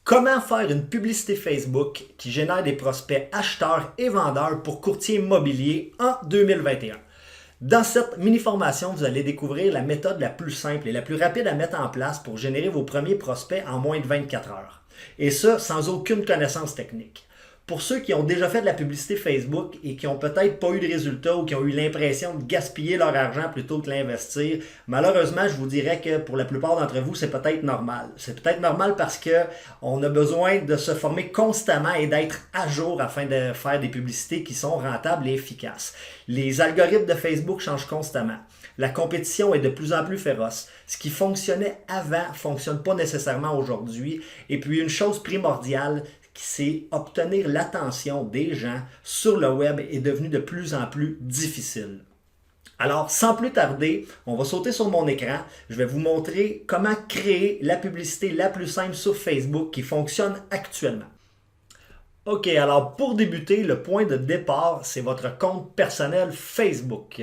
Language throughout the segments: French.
Comment faire une publicité Facebook qui génère des prospects acheteurs et vendeurs pour courtiers immobiliers en 2021? Dans cette mini-formation, vous allez découvrir la méthode la plus simple et la plus rapide à mettre en place pour générer vos premiers prospects en moins de 24 heures. Et ça, sans aucune connaissance technique. Pour ceux qui ont déjà fait de la publicité Facebook et qui n'ont peut-être pas eu de résultats ou qui ont eu l'impression de gaspiller leur argent plutôt que l'investir, malheureusement, je vous dirais que pour la plupart d'entre vous, c'est peut-être normal. C'est peut-être normal parce qu'on a besoin de se former constamment et d'être à jour afin de faire des publicités qui sont rentables et efficaces. Les algorithmes de Facebook changent constamment. La compétition est de plus en plus féroce. Ce qui fonctionnait avant ne fonctionne pas nécessairement aujourd'hui. Et puis une chose primordiale, c'est obtenir l'attention des gens sur le web est devenu de plus en plus difficile. Alors, sans plus tarder, on va sauter sur mon écran. Je vais vous montrer comment créer la publicité la plus simple sur Facebook qui fonctionne actuellement. OK, alors pour débuter, le point de départ, c'est votre compte personnel Facebook.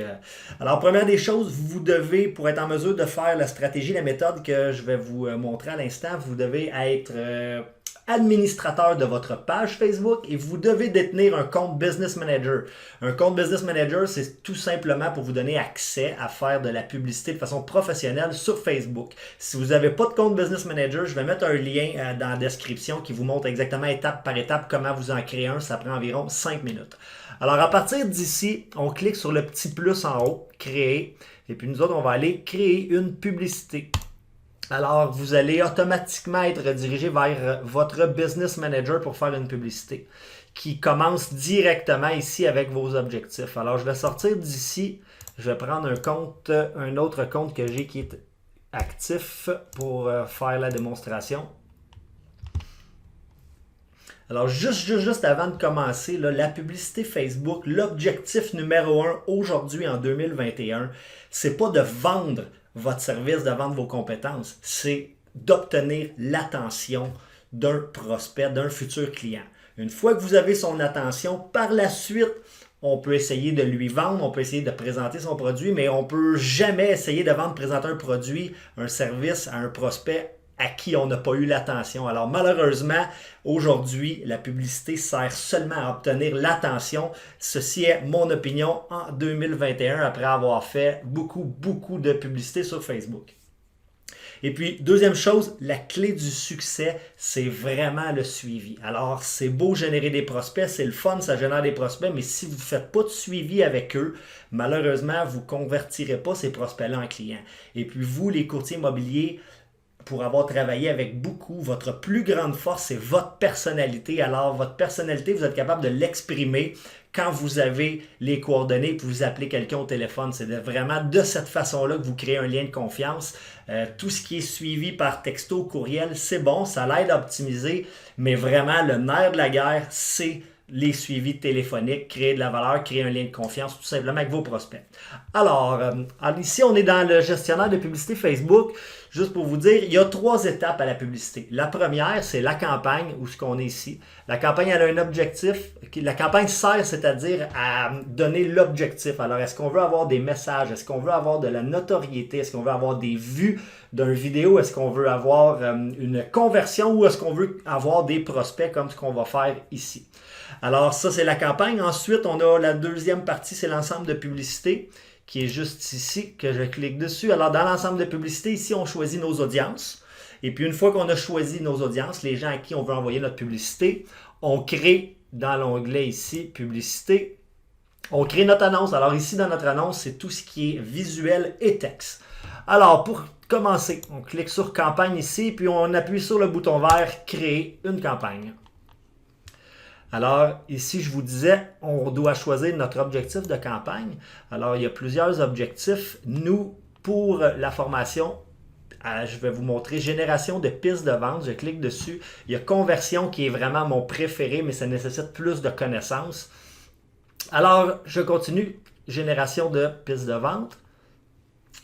Alors, première des choses, vous devez, pour être en mesure de faire la stratégie, la méthode que je vais vous montrer à l'instant, vous devez être administrateur de votre page Facebook et vous devez détenir un compte Business Manager. Un compte Business Manager, c'est tout simplement pour vous donner accès à faire de la publicité de façon professionnelle sur Facebook. Si vous n'avez pas de compte Business Manager, je vais mettre un lien dans la description qui vous montre exactement étape par étape comment vous en créer un. Ça prend environ 5 minutes. Alors à partir d'ici, on clique sur le petit plus en haut, créer, et puis nous autres, on va aller créer une publicité. Alors, vous allez automatiquement être dirigé vers votre Business Manager pour faire une publicité qui commence directement ici avec vos objectifs. Alors, je vais sortir d'ici. Je vais prendre un autre compte que j'ai qui est actif pour faire la démonstration. Alors, juste avant de commencer, là, la publicité Facebook, l'objectif numéro 1 aujourd'hui en 2021, c'est pas de vendre votre service, de vendre vos compétences, c'est d'obtenir l'attention d'un prospect, d'un futur client. Une fois que vous avez son attention, par la suite, on peut essayer de lui vendre, on peut essayer de présenter son produit, mais on ne peut jamais essayer de vendre, présenter un produit, un service à un prospect à qui on n'a pas eu l'attention. Alors malheureusement, aujourd'hui, la publicité sert seulement à obtenir l'attention. Ceci est mon opinion en 2021 après avoir fait beaucoup de publicité sur Facebook. Et puis, deuxième chose, la clé du succès, c'est vraiment le suivi. Alors, c'est beau générer des prospects, c'est le fun, ça génère des prospects, mais si vous ne faites pas de suivi avec eux, malheureusement, vous ne convertirez pas ces prospects-là en clients. Et puis, vous, les courtiers immobiliers, pour avoir travaillé avec beaucoup, votre plus grande force, c'est votre personnalité. Alors, votre personnalité, vous êtes capable de l'exprimer quand vous avez les coordonnées et vous appelez quelqu'un au téléphone. C'est vraiment de cette façon-là que vous créez un lien de confiance. Tout ce qui est suivi par texto, courriel, c'est bon, ça l'aide à optimiser, mais vraiment, le nerf de la guerre, c'est les suivis téléphoniques, créer de la valeur, créer un lien de confiance tout simplement avec vos prospects. Alors ici, on est dans le gestionnaire de publicité Facebook. Juste pour vous dire, il y a 3 étapes à la publicité. La première, c'est la campagne, où ce qu'on est ici. La campagne, elle a un objectif. La campagne sert, c'est-à-dire à donner l'objectif. Alors, est-ce qu'on veut avoir des messages? Est-ce qu'on veut avoir de la notoriété? Est-ce qu'on veut avoir des vues d'une vidéo? Est-ce qu'on veut avoir une conversion ou est-ce qu'on veut avoir des prospects comme ce qu'on va faire ici? Alors, ça, c'est la campagne. Ensuite, on a la deuxième partie, c'est l'ensemble de publicité qui est juste ici, que je clique dessus. Alors, dans l'ensemble de publicité, ici, on choisit nos audiences. Et puis, une fois qu'on a choisi nos audiences, les gens à qui on veut envoyer notre publicité, on crée dans l'onglet ici, publicité, on crée notre annonce. Alors, ici, dans notre annonce, c'est tout ce qui est visuel et texte. Alors, pour commencer, on clique sur campagne ici, puis on appuie sur le bouton vert, créer une campagne. Alors, ici, je vous disais, on doit choisir notre objectif de campagne. Alors, il y a plusieurs objectifs. Nous, pour la formation, je vais vous montrer génération de pistes de vente. Je clique dessus. Il y a conversion qui est vraiment mon préféré, mais ça nécessite plus de connaissances. Alors, je continue. Génération de pistes de vente.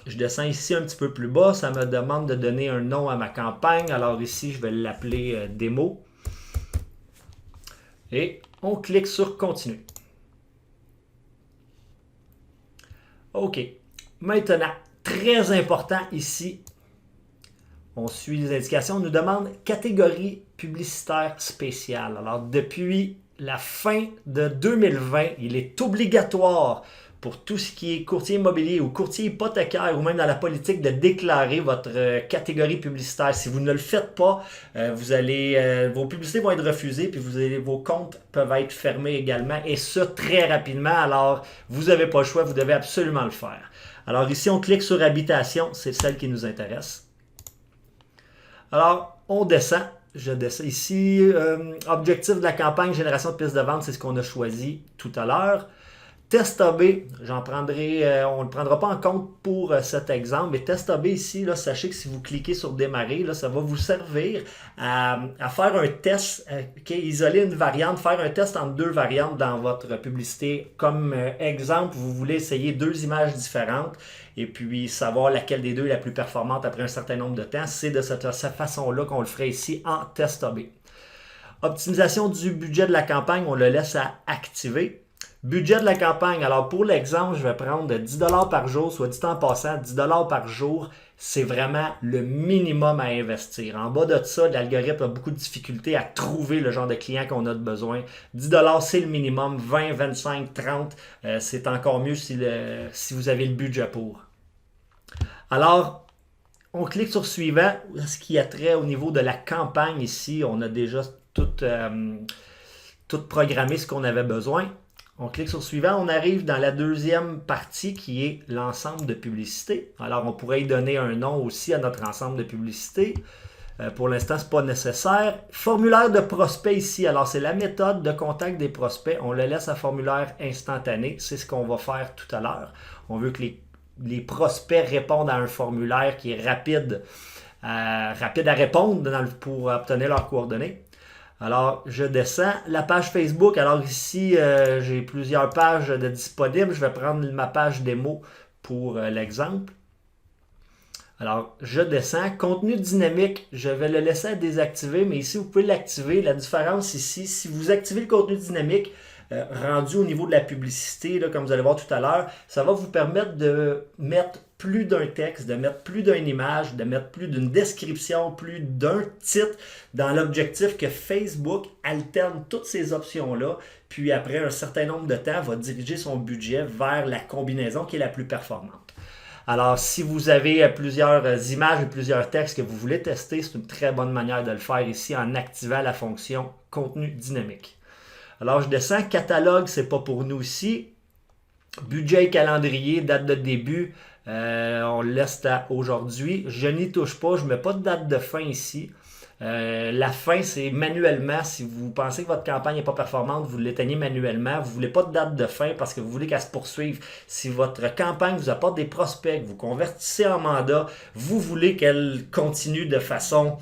Je descends ici un petit peu plus bas. Ça me demande de donner un nom à ma campagne. Alors ici, je vais l'appeler démo. Et on clique sur continuer. OK. Maintenant, très important ici, On suit les indications. On nous demande catégorie publicitaire spéciale. Alors, depuis la fin de 2020, il est obligatoire pour tout ce qui est courtier immobilier ou courtier hypothécaire ou même dans la politique de déclarer votre catégorie publicitaire. Si vous ne le faites pas, vos publicités vont être refusées puis vos comptes peuvent être fermés également et ce très rapidement. Alors, vous n'avez pas le choix, vous devez absolument le faire. Alors ici, on clique sur habitation, c'est celle qui nous intéresse. Alors, on descend. Je descends ici. Objectif de la campagne, génération de pistes de vente, c'est ce qu'on a choisi tout à l'heure. Test AB, on ne le prendra pas en compte pour cet exemple, mais Test AB ici, là, sachez que si vous cliquez sur démarrer, là, ça va vous servir à faire un test, isoler une variante, faire un test entre deux variantes dans votre publicité. Comme exemple, vous voulez essayer deux images différentes et puis savoir laquelle des deux est la plus performante après un certain nombre de temps. C'est de cette façon-là qu'on le ferait ici en Test AB. Optimisation du budget de la campagne, on le laisse à activer. Budget de la campagne, alors pour l'exemple, je vais prendre 10 $ par jour, soit dit en passant, 10 $ par jour, c'est vraiment le minimum à investir. En bas de ça, l'algorithme a beaucoup de difficultés à trouver le genre de client qu'on a besoin. 10 $, c'est le minimum, 20, 25, 30, c'est encore mieux si vous avez le budget pour. Alors, on clique sur suivant, ce qui a trait au niveau de la campagne ici, on a déjà tout programmé ce qu'on avait besoin. On clique sur suivant, on arrive dans la deuxième partie qui est l'ensemble de publicités. Alors, on pourrait y donner un nom aussi à notre ensemble de publicités. Pour l'instant, ce n'est pas nécessaire. Formulaire de prospect ici. Alors, c'est la méthode de contact des prospects. On le laisse à formulaire instantané. C'est ce qu'on va faire tout à l'heure. On veut que les prospects répondent à un formulaire qui est rapide à répondre pour obtenir leurs coordonnées. Alors, je descends. La page Facebook, alors ici, j'ai plusieurs pages de disponibles. Je vais prendre ma page démo pour l'exemple. Alors, je descends. Contenu dynamique, je vais le laisser à désactiver, mais ici, vous pouvez l'activer. La différence ici, si vous activez le contenu dynamique, rendu au niveau de la publicité, là, comme vous allez voir tout à l'heure, ça va vous permettre de mettre plus d'un texte, de mettre plus d'une image, de mettre plus d'une description, plus d'un titre dans l'objectif que Facebook alterne toutes ces options-là, puis après un certain nombre de temps, va diriger son budget vers la combinaison qui est la plus performante. Alors, si vous avez plusieurs images et plusieurs textes que vous voulez tester, c'est une très bonne manière de le faire ici en activant la fonction contenu dynamique. Alors, je descends. Catalogue, c'est pas pour nous ici. Budget et calendrier, date de début, on le laisse à aujourd'hui. Je n'y touche pas, je ne mets pas de date de fin ici. La fin, c'est manuellement. Si vous pensez que votre campagne n'est pas performante, vous l'éteignez manuellement. Vous ne voulez pas de date de fin parce que vous voulez qu'elle se poursuive. Si votre campagne vous apporte des prospects, vous convertissez en mandat, vous voulez qu'elle continue de façon,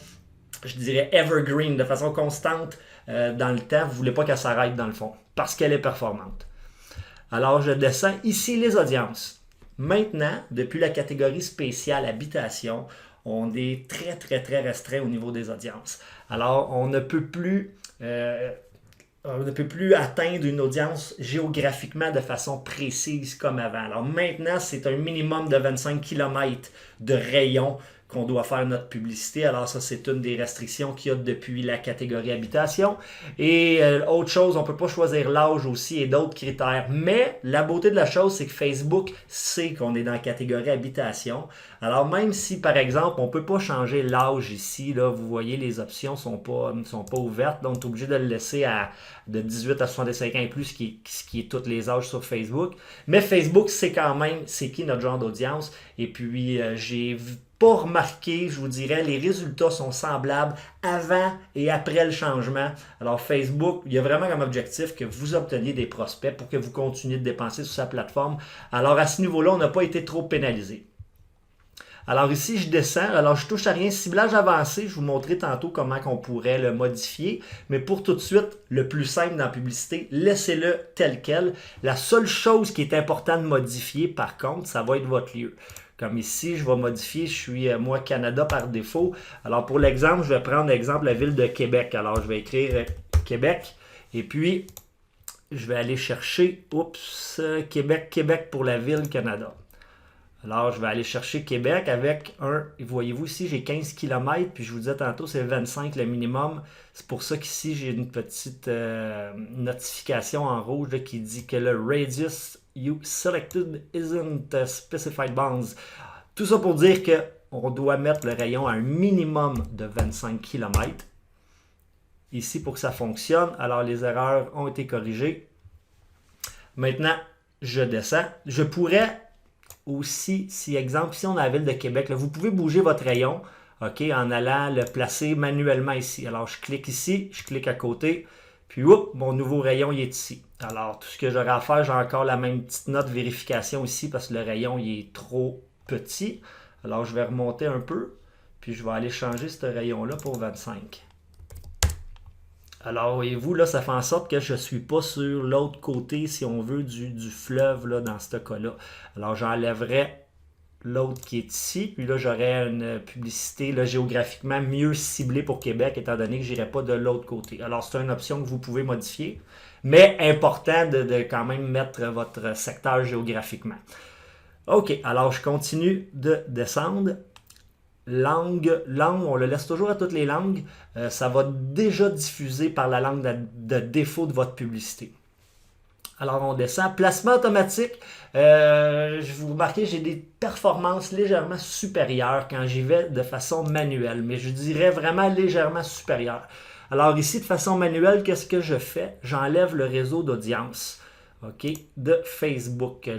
je dirais, evergreen, de façon constante dans le temps. Vous ne voulez pas qu'elle s'arrête dans le fond parce qu'elle est performante. Alors, je descends ici les audiences. Maintenant, depuis la catégorie spéciale habitation, on est très, très, très restreint au niveau des audiences. Alors, on ne peut plus atteindre une audience géographiquement de façon précise comme avant. Alors maintenant, c'est un minimum de 25 km de rayon qu'on doit faire notre publicité. Alors ça, c'est une des restrictions qu'il y a depuis la catégorie habitation. Et autre chose, on ne peut pas choisir l'âge aussi et d'autres critères. Mais la beauté de la chose, c'est que Facebook sait qu'on est dans la catégorie habitation. Alors même si, par exemple, on ne peut pas changer l'âge ici, là, vous voyez, les options ne sont pas ouvertes. Donc, on est obligé de le laisser de 18 à 65 ans et plus, ce qui est tous les âges sur Facebook. Mais Facebook sait quand même c'est qui notre genre d'audience. Et puis, j'ai pas remarqué, je vous dirais, les résultats sont semblables avant et après le changement. Alors Facebook, il y a vraiment comme objectif que vous obteniez des prospects pour que vous continuiez de dépenser sur sa plateforme. Alors à ce niveau-là, on n'a pas été trop pénalisé. Alors ici, je descends. Alors je touche à rien. Ciblage avancé, je vous montrerai tantôt comment on pourrait le modifier. Mais pour tout de suite, le plus simple dans la publicité, laissez-le tel quel. La seule chose qui est importante de modifier, par contre, ça va être votre lieu. Comme ici, je vais modifier, je suis moi Canada par défaut. Alors pour l'exemple, je vais prendre l'exemple la ville de Québec. Alors je vais écrire Québec et puis je vais aller chercher Québec pour la ville Canada. Alors, je vais aller chercher Québec avec voyez-vous ici, j'ai 15 km, puis je vous disais tantôt, c'est 25 le minimum. C'est pour ça qu'ici, j'ai une petite notification en rouge là, qui dit que le radius you selected isn't specified bounds. Tout ça pour dire qu'on doit mettre le rayon à un minimum de 25 km. Ici, pour que ça fonctionne, alors les erreurs ont été corrigées. Maintenant, je descends. Je pourrais aussi, si exemple, si on est à la ville de Québec, là, vous pouvez bouger votre rayon, ok, en allant le placer manuellement ici. Alors, je clique ici, je clique à côté, puis mon nouveau rayon il est ici. Alors, tout ce que j'aurai à faire, j'ai encore la même petite note vérification ici parce que le rayon il est trop petit. Alors, je vais remonter un peu, puis je vais aller changer ce rayon-là pour 25. Alors, voyez-vous, là, ça fait en sorte que je ne suis pas sur l'autre côté, si on veut, du fleuve, là, dans ce cas-là. Alors, j'enlèverai l'autre qui est ici, puis là, j'aurai une publicité là, géographiquement mieux ciblée pour Québec, étant donné que je n'irai pas de l'autre côté. Alors, c'est une option que vous pouvez modifier, mais important de quand même mettre votre secteur géographiquement. OK, alors je continue de descendre. Langue, on le laisse toujours à toutes les langues. Ça va déjà diffuser par la langue de défaut de votre publicité. Alors on descend. Placement automatique. Je vous remarquez, j'ai des performances légèrement supérieures quand j'y vais de façon manuelle. Mais je dirais vraiment légèrement supérieure. Alors ici, de façon manuelle, qu'est-ce que je fais? J'enlève le réseau d'audience, OK, de Facebook.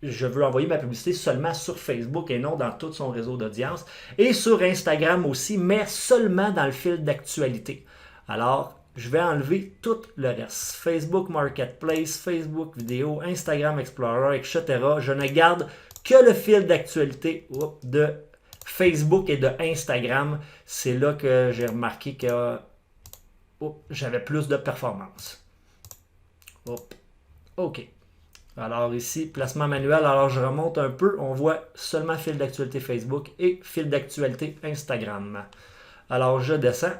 Je veux envoyer ma publicité seulement sur Facebook et non dans tout son réseau d'audience. Et sur Instagram aussi, mais seulement dans le fil d'actualité. Alors, je vais enlever tout le reste. Facebook Marketplace, Facebook Vidéo, Instagram Explorer, etc. Je ne garde que le fil d'actualité de Facebook et de Instagram. C'est là que j'ai remarqué que j'avais plus de performance. OK. Alors ici, placement manuel, alors je remonte un peu, on voit seulement fil d'actualité Facebook et fil d'actualité Instagram. Alors je descends.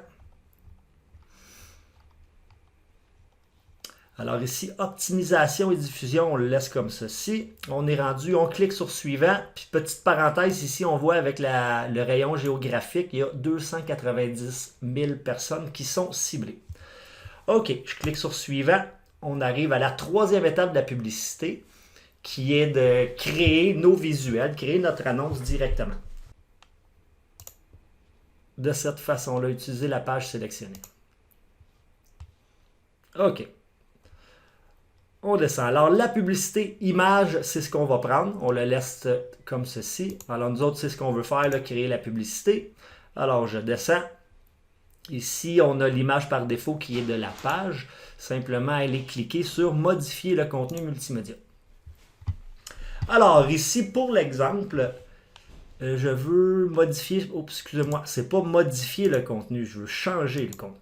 Alors ici, optimisation et diffusion, on le laisse comme ceci. On est rendu, on clique sur suivant, puis petite parenthèse, ici on voit avec le rayon géographique, il y a 290 000 personnes qui sont ciblées. OK, je clique sur suivant. On arrive à la troisième étape de la publicité, qui est de créer nos visuels, créer notre annonce directement. De cette façon-là, utiliser la page sélectionnée. OK. On descend. Alors, la publicité image, c'est ce qu'on va prendre. On le laisse comme ceci. Alors, nous autres, c'est ce qu'on veut faire, là, créer la publicité. Alors, je descends. Ici, on a l'image par défaut qui est de la page. Simplement, aller cliquer sur modifier le contenu multimédia. Alors, ici, pour l'exemple, je veux modifier, excusez-moi, c'est pas modifier le contenu, je veux changer le contenu.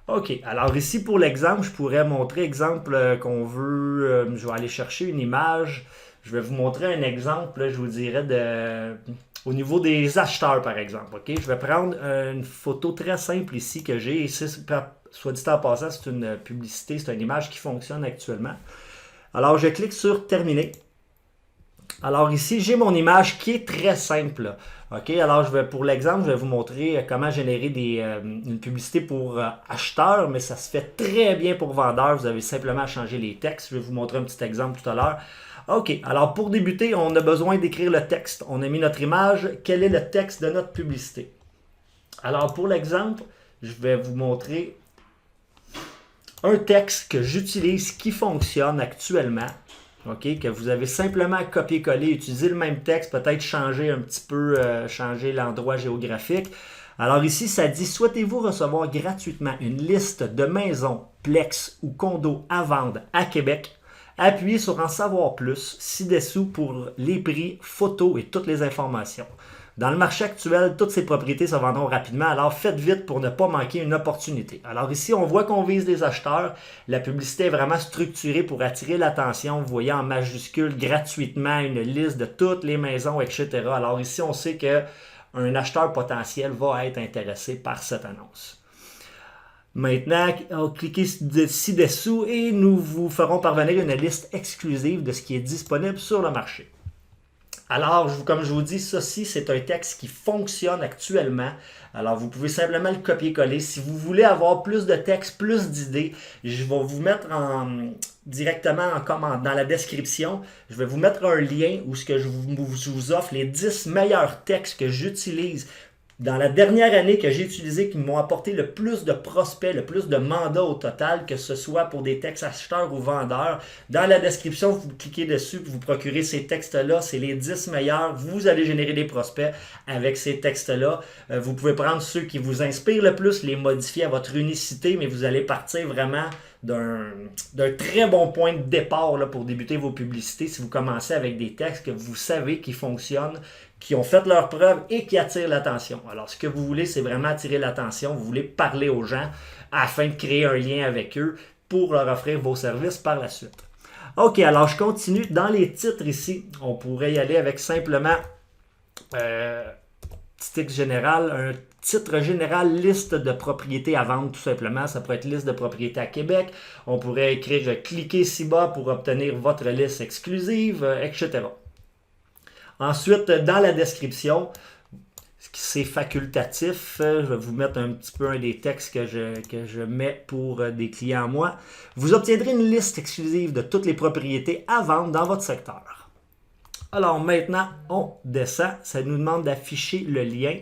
OK, alors ici, pour l'exemple, je pourrais montrer, exemple, qu'on veut, je vais aller chercher une image. Je vais vous montrer un exemple, je vous dirais, au niveau des acheteurs, par exemple. OK? Je vais prendre une photo très simple ici que j'ai. Soit dit en passant, c'est une publicité, c'est une image qui fonctionne actuellement. Alors, je clique sur Terminer. Alors ici, j'ai mon image qui est très simple. OK? Alors, pour l'exemple, je vais vous montrer comment générer une publicité pour acheteurs, mais ça se fait très bien pour vendeurs. Vous avez simplement à changer les textes. Je vais vous montrer un petit exemple tout à l'heure. OK, alors pour débuter, on a besoin d'écrire le texte. On a mis notre image. Quel est le texte de notre publicité? Alors pour l'exemple, je vais vous montrer un texte que j'utilise qui fonctionne actuellement. OK, que vous avez simplement copié-collé, utiliser le même texte, peut-être changer un petit peu, changer l'endroit géographique. Alors ici, ça dit « Souhaitez-vous recevoir gratuitement une liste de maisons, plex ou condos à vendre à Québec? » Appuyez sur « En savoir plus » ci-dessous pour les prix, photos et toutes les informations. Dans le marché actuel, toutes ces propriétés se vendront rapidement, alors faites vite pour ne pas manquer une opportunité. Alors ici, on voit qu'on vise des acheteurs. La publicité est vraiment structurée pour attirer l'attention. Vous voyez en majuscule gratuitement une liste de toutes les maisons, etc. Alors ici, on sait qu'un acheteur potentiel va être intéressé par cette annonce. Maintenant, cliquez ci-dessous et nous vous ferons parvenir une liste exclusive de ce qui est disponible sur le marché. Alors, comme je vous dis, ceci, c'est un texte qui fonctionne actuellement. Alors, vous pouvez simplement le copier-coller. Si vous voulez avoir plus de texte, plus d'idées, je vais vous mettre directement dans la description. Je vais vous mettre un lien où je vous offre les 10 meilleurs textes que j'utilise dans la dernière année que j'ai utilisé, qui m'ont apporté le plus de prospects, le plus de mandats au total, que ce soit pour des textes acheteurs ou vendeurs. Dans la description, vous cliquez dessus, vous procurez ces textes-là, c'est les 10 meilleurs. Vous allez générer des prospects avec ces textes-là. Vous pouvez prendre ceux qui vous inspirent le plus, les modifier à votre unicité, mais vous allez partir vraiment d'un très bon point de départ là, pour débuter vos publicités si vous commencez avec des textes que vous savez qui fonctionnent, qui ont fait leurs preuves et qui attirent l'attention. Alors, ce que vous voulez, c'est vraiment attirer l'attention. Vous voulez parler aux gens afin de créer un lien avec eux pour leur offrir vos services par la suite. OK, alors je continue. Dans les titres ici, on pourrait y aller avec simplement petit texte général, un titre général, liste de propriétés à vendre tout simplement. Ça pourrait être liste de propriétés à Québec. On pourrait écrire cliquez ici-bas pour obtenir votre liste exclusive, etc. Ensuite, dans la description, c'est facultatif. Je vais vous mettre un petit peu un des textes que je mets pour des clients à moi. Vous obtiendrez une liste exclusive de toutes les propriétés à vendre dans votre secteur. Alors maintenant, on descend. Ça nous demande d'afficher le lien.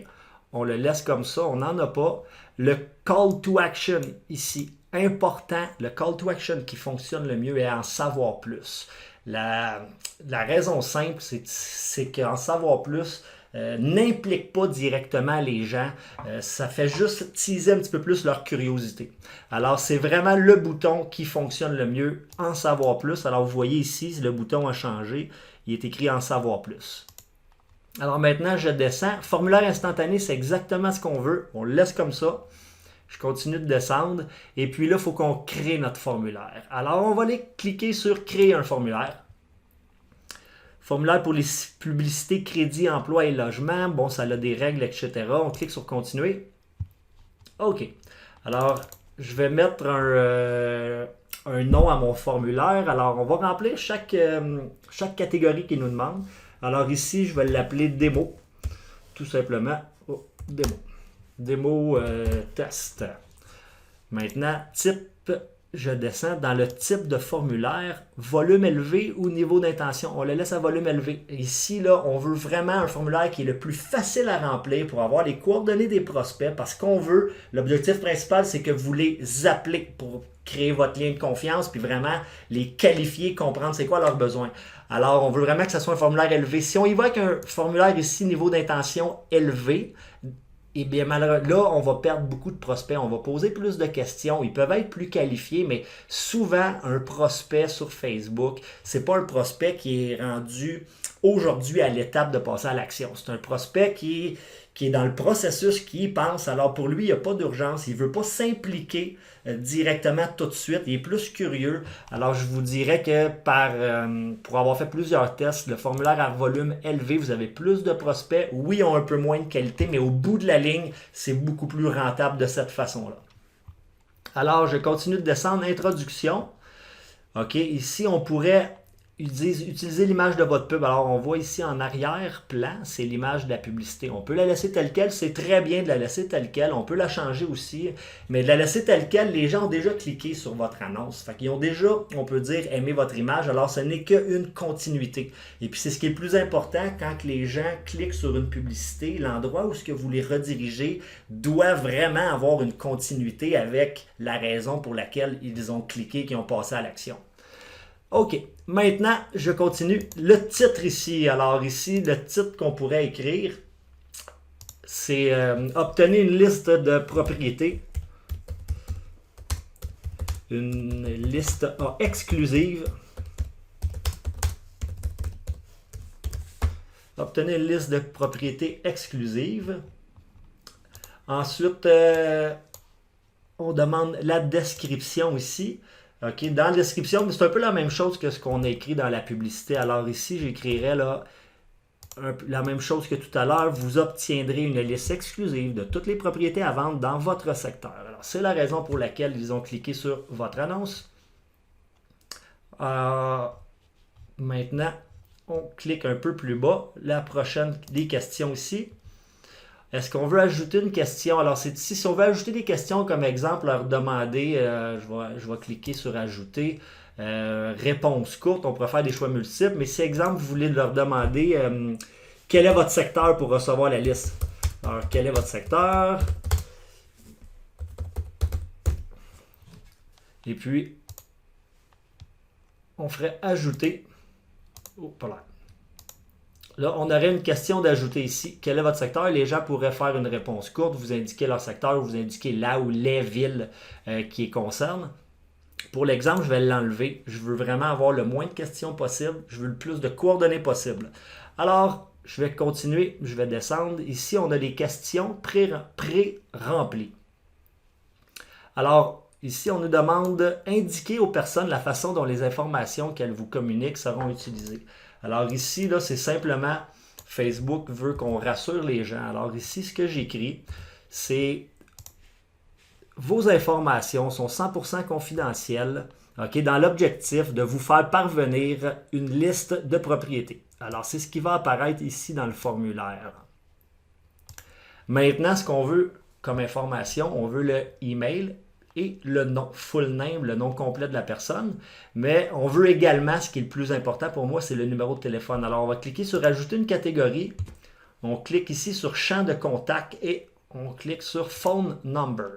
On le laisse comme ça, on n'en a pas. Le call to action ici, important. Le call to action qui fonctionne le mieux est en savoir plus. La raison simple, c'est qu'en savoir plus n'implique pas directement les gens. Ça fait juste teaser un petit peu plus leur curiosité. Alors, c'est vraiment le bouton qui fonctionne le mieux, en savoir plus. Alors, vous voyez ici, le bouton a changé. Il est écrit en savoir plus. Alors maintenant, je descends. Formulaire instantané, c'est exactement ce qu'on veut. On le laisse comme ça. Je continue de descendre. Et puis là, il faut qu'on crée notre formulaire. Alors, on va aller cliquer sur Créer un formulaire. Formulaire pour les publicités, crédit, emploi et logement. Bon, ça a des règles, etc. On clique sur Continuer. OK. Alors, je vais mettre un nom à mon formulaire. Alors, on va remplir chaque catégorie qu'il nous demande. Alors ici, je vais l'appeler démo. Tout simplement. Oh, démo. Démo test. Maintenant, type, je descends dans le type de formulaire, volume élevé ou niveau d'intention. On le laisse à volume élevé. Ici, là, on veut vraiment un formulaire qui est le plus facile à remplir pour avoir les coordonnées des prospects parce qu'on veut, l'objectif principal, c'est que vous les appelez pour créer votre lien de confiance puis vraiment les qualifier, comprendre c'est quoi leurs besoins. Alors, on veut vraiment que ce soit un formulaire élevé. Si on y va avec un formulaire ici, niveau d'intention élevé, eh bien, malheureusement, là, on va perdre beaucoup de prospects. On va poser plus de questions. Ils peuvent être plus qualifiés, mais souvent, un prospect sur Facebook, c'est pas un prospect qui est rendu aujourd'hui à l'étape de passer à l'action. C'est un prospect qui est dans le processus, qui y pense. Alors, pour lui, il n'y a pas d'urgence. Il ne veut pas s'impliquer directement tout de suite. Il est plus curieux. Alors, je vous dirais que pour avoir fait plusieurs tests, le formulaire à volume élevé, vous avez plus de prospects. Oui, ils ont un peu moins de qualité, mais au bout de la ligne, c'est beaucoup plus rentable de cette façon-là. Alors, je continue de descendre. Introduction. OK, ici, on pourrait utiliser l'image de votre pub. Alors, on voit ici en arrière-plan, c'est l'image de la publicité. On peut la laisser telle quelle, c'est très bien de la laisser telle quelle. On peut la changer aussi, mais de la laisser telle quelle, les gens ont déjà cliqué sur votre annonce. Fait qu'ils ont déjà, on peut dire, aimé votre image. Alors, ce n'est qu'une continuité. Et puis, c'est ce qui est le plus important quand les gens cliquent sur une publicité. L'endroit où ce que vous les redirigez doit vraiment avoir une continuité avec la raison pour laquelle ils ont cliqué, qu'ils ont passé à l'action. OK, maintenant, je continue. Le titre ici, alors ici, le titre qu'on pourrait écrire, c'est obtenir une liste de propriétés. Une liste exclusive. Obtenir une liste de propriétés exclusive. Ensuite, on demande la description ici. OK, dans la description, c'est un peu la même chose que ce qu'on a écrit dans la publicité. Alors ici, j'écrirais là la même chose que tout à l'heure, vous obtiendrez une liste exclusive de toutes les propriétés à vendre dans votre secteur. Alors, c'est la raison pour laquelle ils ont cliqué sur votre annonce. Maintenant, on clique un peu plus bas. La prochaine des questions ici. Est-ce qu'on veut ajouter une question? Alors, c'est ici, si on veut ajouter des questions, comme exemple, leur demander, je vais cliquer sur ajouter, réponse courte, on pourrait faire des choix multiples, mais si, exemple, vous voulez leur demander quel est votre secteur pour recevoir la liste. Alors, quel est votre secteur? Et puis, on ferait ajouter. Oh, pas là. Là, on aurait une question d'ajouter ici. Quel est votre secteur? Les gens pourraient faire une réponse courte, vous indiquer leur secteur, vous indiquer là ou les villes qui les concernent. Pour l'exemple, je vais l'enlever. Je veux vraiment avoir le moins de questions possible. Je veux le plus de coordonnées possible. Alors, je vais continuer. Je vais descendre. Ici, on a des questions pré-remplies. Alors, ici, on nous demande indiquer aux personnes la façon dont les informations qu'elles vous communiquent seront utilisées. Alors ici, là, c'est simplement Facebook veut qu'on rassure les gens. Alors ici, ce que j'écris, c'est vos informations sont 100% confidentielles, okay, dans l'objectif de vous faire parvenir une liste de propriétés. Alors, c'est ce qui va apparaître ici dans le formulaire. Maintenant, ce qu'on veut comme information, on veut le email et le nom, full name, le nom complet de la personne. Mais on veut également, ce qui est le plus important pour moi, c'est le numéro de téléphone. Alors, on va cliquer sur ajouter une catégorie. On clique ici sur champ de contact et on clique sur phone number.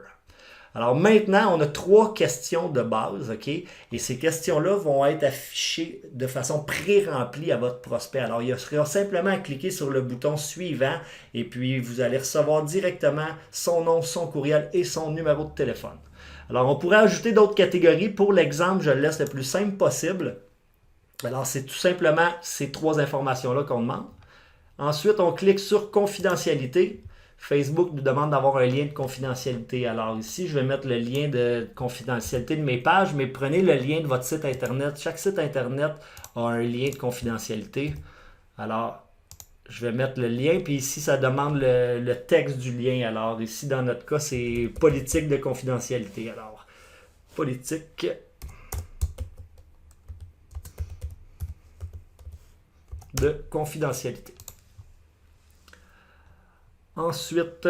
Alors maintenant, on a 3 questions de base, OK? Et ces questions-là vont être affichées de façon pré-remplie à votre prospect. Alors, il sera simplement à cliquer sur le bouton suivant et puis vous allez recevoir directement son nom, son courriel et son numéro de téléphone. Alors, on pourrait ajouter d'autres catégories. Pour l'exemple, je le laisse le plus simple possible. Alors, c'est tout simplement ces 3 informations-là qu'on demande. Ensuite, on clique sur confidentialité. Facebook nous demande d'avoir un lien de confidentialité. Alors ici, je vais mettre le lien de confidentialité de mes pages, mais prenez le lien de votre site Internet. Chaque site Internet a un lien de confidentialité. Alors, je vais mettre le lien, puis ici, ça demande le texte du lien. Alors ici, dans notre cas, c'est politique de confidentialité. Alors, politique de confidentialité. Ensuite,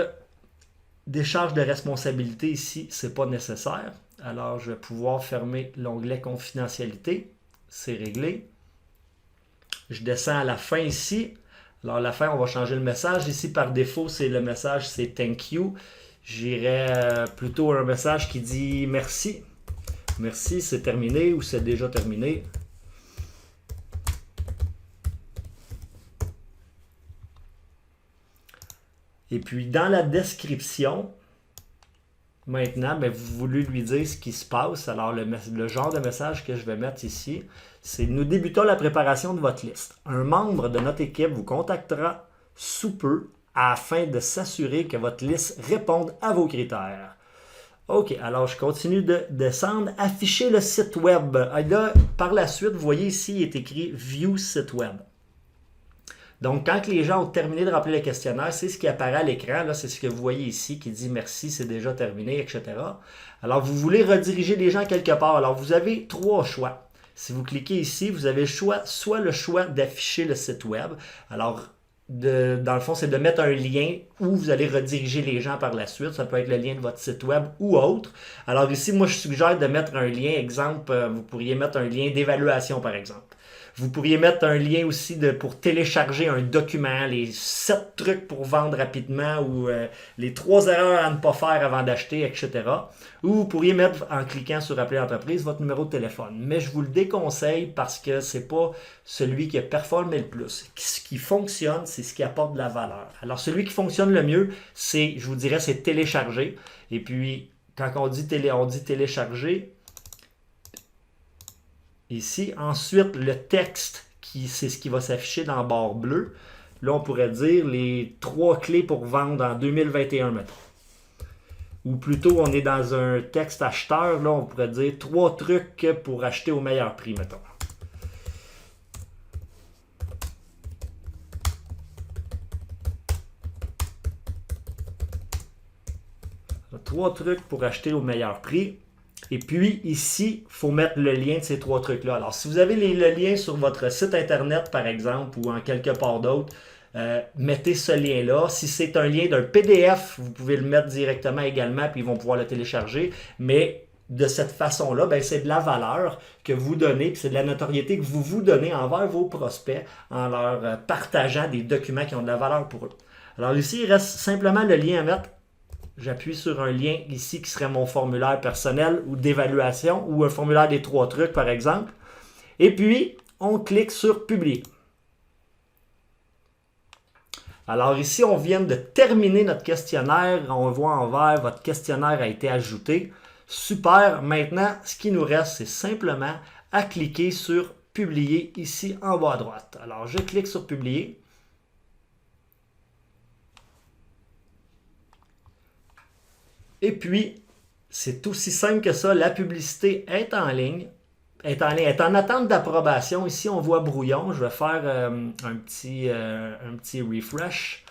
décharge de responsabilité ici, ce n'est pas nécessaire. Alors, je vais pouvoir fermer l'onglet confidentialité. C'est réglé. Je descends à la fin ici. Alors, à la fin, on va changer le message. Ici, par défaut, c'est le message, c'est thank you. J'irai plutôt un message qui dit merci. Merci, c'est terminé ou c'est déjà terminé. Et puis, dans la description, maintenant, vous voulez lui dire ce qui se passe. Alors, le genre de message que je vais mettre ici, c'est « Nous débutons la préparation de votre liste. Un membre de notre équipe vous contactera sous peu afin de s'assurer que votre liste réponde à vos critères. » OK, alors je continue de descendre. Afficher le site web. Et là, par la suite, vous voyez ici, il est écrit « View site web ». Donc, quand les gens ont terminé de remplir le questionnaire, c'est ce qui apparaît à l'écran. Là, c'est ce que vous voyez ici qui dit « Merci, c'est déjà terminé », etc. Alors, vous voulez rediriger les gens quelque part. Alors, vous avez 3 choix. Si vous cliquez ici, vous avez soit le choix d'afficher le site web. Alors, dans le fond, c'est de mettre un lien où vous allez rediriger les gens par la suite. Ça peut être le lien de votre site web ou autre. Alors ici, moi, je suggère de mettre un lien. Exemple, vous pourriez mettre un lien d'évaluation, par exemple. Vous pourriez mettre un lien aussi pour télécharger un document, les 7 trucs pour vendre rapidement ou les 3 erreurs à ne pas faire avant d'acheter, etc. Ou vous pourriez mettre, en cliquant sur Appeler l'entreprise, votre numéro de téléphone. Mais je vous le déconseille parce que ce n'est pas celui qui a performé le plus. Ce qui fonctionne, c'est ce qui apporte de la valeur. Alors, celui qui fonctionne le mieux, je vous dirais, c'est télécharger. Et puis, quand on dit télécharger, ici, ensuite, le texte, c'est ce qui va s'afficher dans la barre bleue. Là, on pourrait dire les 3 clés pour vendre en 2021, mettons. Ou plutôt, on est dans un texte acheteur. Là, on pourrait dire 3 trucs pour acheter au meilleur prix, mettons. 3 trucs pour acheter au meilleur prix. Et puis ici, il faut mettre le lien de ces 3 trucs-là. Alors, si vous avez le lien sur votre site internet, par exemple, ou en quelque part d'autre, mettez ce lien-là. Si c'est un lien d'un PDF, vous pouvez le mettre directement également, puis ils vont pouvoir le télécharger. Mais de cette façon-là, ben, c'est de la valeur que vous donnez, puis c'est de la notoriété que vous donnez envers vos prospects en leur partageant des documents qui ont de la valeur pour eux. Alors ici, il reste simplement le lien à mettre. J'appuie sur un lien ici qui serait mon formulaire personnel ou d'évaluation ou un formulaire des 3 trucs par exemple. Et puis, on clique sur publier. Alors ici, on vient de terminer notre questionnaire. On voit en vert, votre questionnaire a été ajouté. Super. Maintenant, ce qui nous reste, c'est simplement à cliquer sur publier ici en bas à droite. Alors, je clique sur publier. Et puis, c'est aussi simple que ça. La publicité est en ligne. Est en attente d'approbation. Ici, on voit brouillon. Je vais faire un petit refresh.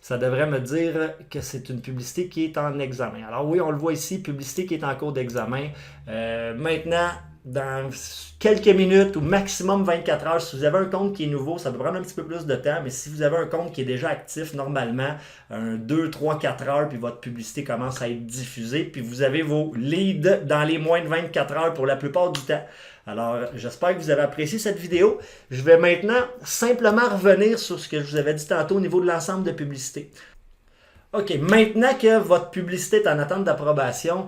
Ça devrait me dire que c'est une publicité qui est en examen. Alors oui, on le voit ici, publicité qui est en cours d'examen. Maintenant, dans quelques minutes ou maximum 24 heures, si vous avez un compte qui est nouveau, ça peut prendre un petit peu plus de temps, mais si vous avez un compte qui est déjà actif, normalement, 2, 3, 4 heures, puis votre publicité commence à être diffusée, puis vous avez vos leads dans les moins de 24 heures pour la plupart du temps. Alors, j'espère que vous avez apprécié cette vidéo. Je vais maintenant simplement revenir sur ce que je vous avais dit tantôt au niveau de l'ensemble de publicité. OK, maintenant que votre publicité est en attente d'approbation,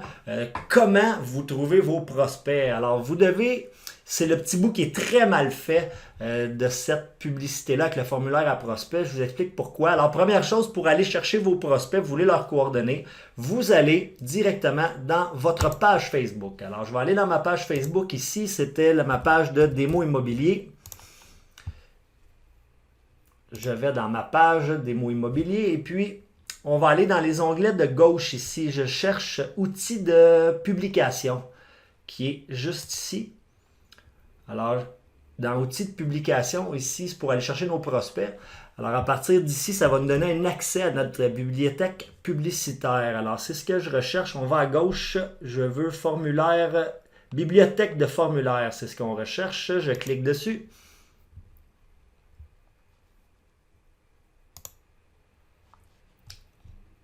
comment vous trouvez vos prospects? Alors, vous devez, c'est le petit bout qui est très mal fait de cette publicité-là avec le formulaire à prospects. Je vous explique pourquoi. Alors, première chose, pour aller chercher vos prospects, vous voulez leurs coordonnées, vous allez directement dans votre page Facebook. Alors, je vais aller dans ma page Facebook ici. C'était ma page de démo immobilier. Je vais dans ma page démo immobilier et puis on va aller dans les onglets de gauche ici. Je cherche outils de publication qui est juste ici. Alors, dans outils de publication ici, c'est pour aller chercher nos prospects. Alors, à partir d'ici, ça va nous donner un accès à notre bibliothèque publicitaire. Alors, c'est ce que je recherche. On va à gauche. Je veux formulaire, bibliothèque de formulaire. C'est ce qu'on recherche. Je clique dessus.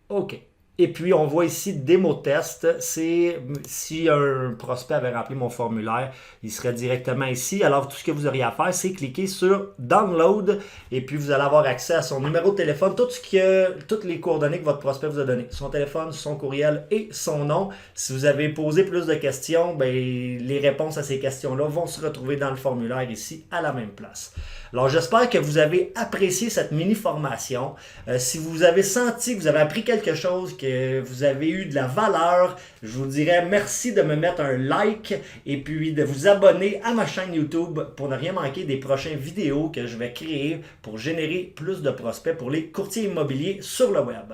OK. Et puis, on voit ici démo test. C'est si un prospect avait rempli mon formulaire, il serait directement ici. Alors, tout ce que vous auriez à faire, c'est cliquer sur Download et puis vous allez avoir accès à son numéro de téléphone, toutes les coordonnées que votre prospect vous a données. Son téléphone, son courriel et son nom. Si vous avez posé plus de questions, ben, les réponses à ces questions-là vont se retrouver dans le formulaire ici à la même place. Alors, j'espère que vous avez apprécié cette mini-formation. Si vous avez senti que vous avez appris quelque chose, que vous avez eu de la valeur, je vous dirais merci de me mettre un like et puis de vous abonner à ma chaîne YouTube pour ne rien manquer des prochaines vidéos que je vais créer pour générer plus de prospects pour les courtiers immobiliers sur le web.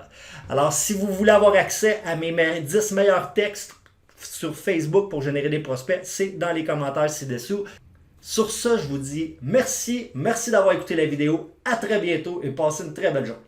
Alors, si vous voulez avoir accès à mes 10 meilleurs textes sur Facebook pour générer des prospects, c'est dans les commentaires ci-dessous. Sur ce, je vous dis merci d'avoir écouté la vidéo, à très bientôt et passez une très belle journée.